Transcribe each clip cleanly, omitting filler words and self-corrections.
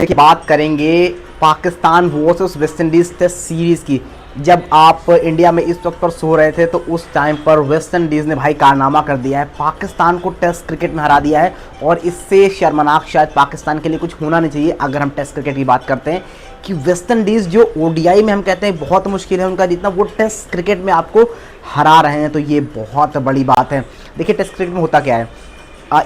देखिए बात करेंगे Pakistan versus West Indies test series की। जब आप इंडिया में इस वक्त पर सो रहे थे तो उस टाइम पर वेस्ट इंडीज़ ने भाई कारनामा कर दिया है, पाकिस्तान को टेस्ट क्रिकेट में हरा दिया है। और इससे शर्मनाक शायद पाकिस्तान के लिए कुछ होना नहीं चाहिए अगर हम टेस्ट क्रिकेट की बात करते हैं कि वेस्ट इंडीज़ जो ओडीआई में हम कहते हैं बहुत मुश्किल है उनका जीतना, वो टेस्ट क्रिकेट में आपको हरा रहे हैं, तो ये बहुत बड़ी बात है। देखिए टेस्ट क्रिकेट में होता क्या है,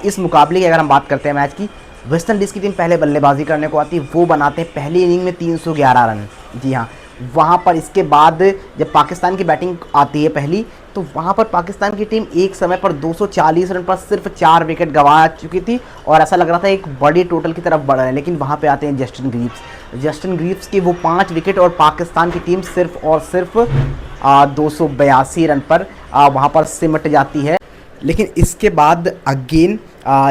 इस मुकाबले की अगर हम बात करते हैं मैच की, वेस्ट इंडीज़ की टीम पहले बल्लेबाजी करने को आती है, वो बनाते हैं पहली इनिंग में 311 रन। जी हाँ, वहाँ पर इसके बाद जब पाकिस्तान की बैटिंग आती है पहली, तो वहाँ पर पाकिस्तान की टीम एक समय पर 240 रन पर सिर्फ 4 विकेट गंवा चुकी थी और ऐसा लग रहा था एक बड़ी टोटल की तरफ बढ़ रहे हैं। लेकिन वहाँ पे आते हैं जस्टिन ग्रीव्स के वो 5 विकेट और पाकिस्तान की टीम सिर्फ और सिर्फ 282 रन पर वहाँ पर सिमट जाती है। लेकिन इसके बाद अगेन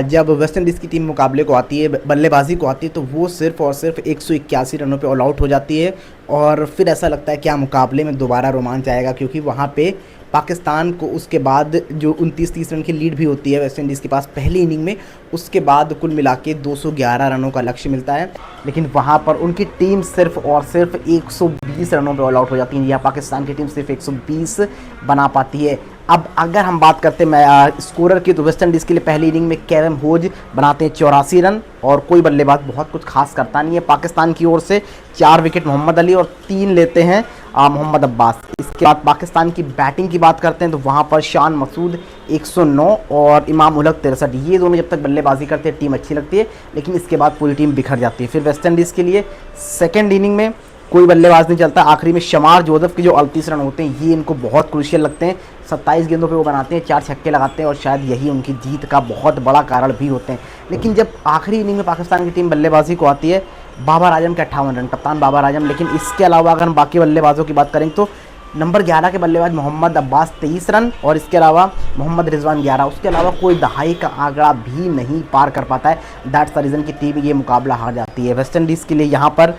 जब वेस्ट इंडीज़ की टीम मुकाबले को आती है, बल्लेबाजी को आती है, तो वो सिर्फ और सिर्फ 181 रनों पे ऑल आउट हो जाती है। और फिर ऐसा लगता है क्या मुकाबले में दोबारा रोमांच आएगा, क्योंकि वहाँ पे पाकिस्तान को उसके बाद जो 29-30 रन की लीड भी होती है वेस्ट इंडीज़ के पास पहली इनिंग में, उसके बाद कुल मिला के 211 रनों का लक्ष्य मिलता है। लेकिन वहाँ पर उनकी टीम सिर्फ और सिर्फ 120 रनों पे ऑल आउट हो जाती है, या पाकिस्तान की टीम सिर्फ 120 बना पाती है। अब अगर हम बात करते हैं स्कोरर की, तो वेस्ट इंडीज़ के लिए पहली इनिंग में केविन होज बनाते हैं 84 रन और कोई बल्लेबाज बहुत कुछ खास करता नहीं है। पाकिस्तान की ओर से 4 विकेट मोहम्मद अली और 3 लेते हैं मोहम्मद अब्बास। इसके बाद पाकिस्तान की बैटिंग की बात करते हैं तो वहाँ पर शान मसूद 109 और इमाम उल हक 63, ये दोनों जब तक बल्लेबाजी करते हैं टीम अच्छी लगती है, लेकिन इसके बाद पूरी टीम बिखर जाती है। फिर वेस्ट इंडीज़ के लिए सेकेंड इनिंग में कोई बल्लेबाज नहीं चलता, आखिरी में शमार जोसेफ के जो 38 रन होते हैं ये इनको बहुत क्रूशियल लगते हैं। 27 गेंदों पे वो बनाते हैं, 4 छक्के लगाते हैं और शायद यही उनकी जीत का बहुत बड़ा कारण भी होते हैं। लेकिन जब आखिरी इनिंग में पाकिस्तान की टीम बल्लेबाजी को आती है, बाबर आजम के 58 रन, कप्तान बाबर आजम। लेकिन इसके अलावा अगर हम बाकी बल्लेबाजों की बात करें तो नंबर 11 के बल्लेबाज मोहम्मद अब्बास 23 रन और इसके अलावा मोहम्मद रिजवान 11, उसके अलावा कोई दहाई का आंकड़ा भी नहीं पार कर पाता है। दैट्स द रीज़न की टीम ये मुकाबला हार जाती है। वेस्ट इंडीज़ के लिए यहाँ पर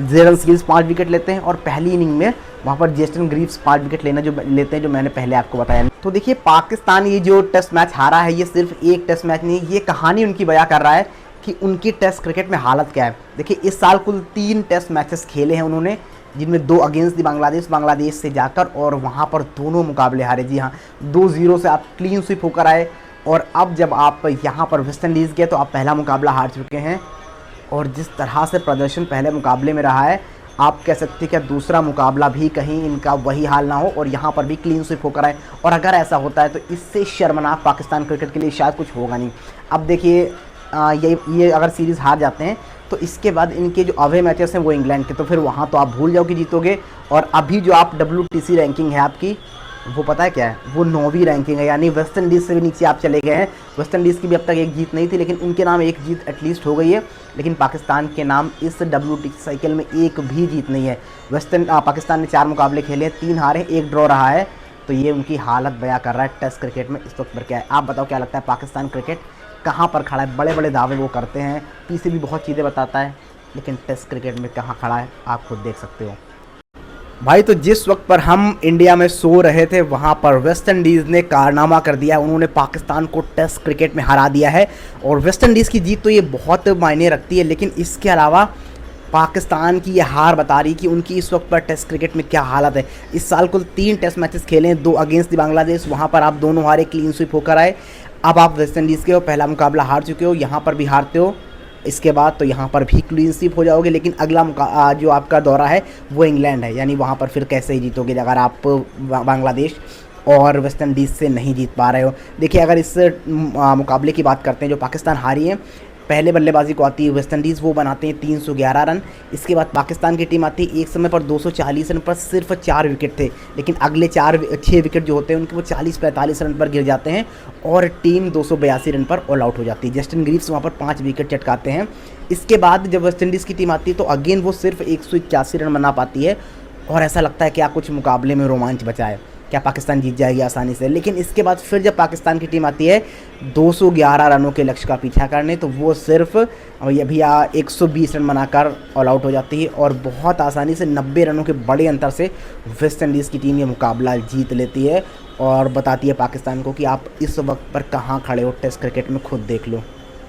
जेरन स्किल्स 5 विकेट लेते हैं और पहली इनिंग में वहाँ पर जस्टिन ग्रीव्स 5 विकेट लेते हैं, जो मैंने पहले आपको बताया। तो देखिए पाकिस्तान ये जो टेस्ट मैच हारा है, ये सिर्फ एक टेस्ट मैच नहीं, ये कहानी उनकी बयां कर रहा है कि उनकी टेस्ट क्रिकेट में हालत क्या है। देखिए इस साल कुल 3 टेस्ट मैचेस खेले हैं उन्होंने, जिनमें 2 अगेंस्ट दी बांग्लादेश से जाकर, और वहाँ पर दोनों मुकाबले हारे। जी हाँ, 2-0 से आप क्लीन स्वीप होकर आए और अब जब आप यहाँ पर वेस्ट इंडीज़ गए तो आप पहला मुकाबला हार चुके हैं। और जिस तरह से प्रदर्शन पहले मुकाबले में रहा है, आप कह सकते हैं कि दूसरा मुकाबला भी कहीं इनका वही हाल ना हो और यहाँ पर भी क्लीन स्वीप होकर आए। और अगर ऐसा होता है तो इससे शर्मनाक पाकिस्तान क्रिकेट के लिए शायद कुछ होगा नहीं। अब देखिए ये अगर सीरीज़ हार जाते हैं तो इसके बाद इनके जो अवे मैचेस हैं वो इंग्लैंड के, तो फिर वहाँ तो आप भूल जाओ कि जीतोगे। और अभी जो आप WTC रैंकिंग है आपकी, वो पता है क्या है, वो 9वीं रैंकिंग है, यानी वेस्ट इंडीज़ से भी नीचे आप चले गए हैं। वेस्ट इंडीज़ की भी अब तक एक जीत नहीं थी, लेकिन उनके नाम एक जीत एटलीस्ट हो गई है। लेकिन पाकिस्तान के नाम इस WTC साइकिल में एक भी जीत नहीं है। पाकिस्तान ने 4 मुकाबले खेले, 3 हारे, 1 ड्रॉ रहा है। तो ये उनकी हालत बयां कर रहा है टेस्ट क्रिकेट में इस वक्त पर क्या है। आप बताओ क्या लगता है पाकिस्तान क्रिकेट कहाँ पर खड़ा है? बड़े बड़े दावे वो करते हैं, पीछे भी बहुत चीज़ें बताता है, लेकिन टेस्ट क्रिकेट में कहाँ खड़ा है आप खुद देख सकते हो भाई। तो जिस वक्त पर हम इंडिया में सो रहे थे वहाँ पर वेस्ट इंडीज़ ने कारनामा कर दिया, उन्होंने पाकिस्तान को टेस्ट क्रिकेट में हरा दिया है। और वेस्ट इंडीज़ की जीत तो ये बहुत मायने रखती है, लेकिन इसके अलावा पाकिस्तान की ये हार बता रही कि उनकी इस वक्त पर टेस्ट क्रिकेट में क्या हालत है। इस साल कुल 3 टेस्ट मैचेस खेले हैं, 2 अगेंस्ट दी बांग्लादेश, वहाँ पर आप दोनों हारे, क्लीन स्वीप होकर आए। अब आप वेस्ट इंडीज़ के हो, पहला मुकाबला हार चुके हो, यहाँ पर भी हारते हो, इसके बाद तो यहाँ पर भी क्लीन स्वीप हो जाओगे। लेकिन अगला जो आपका दौरा है वो इंग्लैंड है, यानी वहाँ पर फिर कैसे ही जीतोगे अगर आप बांग्लादेश और वेस्ट इंडीज़ से नहीं जीत पा रहे हो। देखिए अगर इस मुकाबले की बात करते हैं जो पाकिस्तान हारी है, पहले बल्लेबाजी को आती है वेस्ट इंडीज़, वो बनाते हैं 311 रन। इसके बाद पाकिस्तान की टीम आती है, एक समय पर 240 रन पर सिर्फ 4 विकेट थे, लेकिन अगले 6 विकेट जो होते हैं उनके वो 40-45 रन पर गिर जाते हैं और टीम 282 रन पर ऑल आउट हो जाती है। जस्टिन ग्रीव्स वहाँ पर 5 विकेट चटकाते हैं। इसके बाद जब वेस्ट इंडीज़ की टीम आती है तो अगेन वो सिर्फ 181 रन बना पाती है और ऐसा लगता है कि कुछ मुकाबले में रोमांच बचा है, क्या पाकिस्तान जीत जाएगी आसानी से। लेकिन इसके बाद फिर जब पाकिस्तान की टीम आती है 211 रनों के लक्ष्य का पीछा करने, तो वो सिर्फ अभी 120 रन बनाकर ऑल आउट हो जाती है और बहुत आसानी से 90 रनों के बड़े अंतर से वेस्ट इंडीज़ की टीम ये मुकाबला जीत लेती है और बताती है पाकिस्तान को कि आप इस वक्त पर कहाँ खड़े हो टेस्ट क्रिकेट में, खुद देख लो।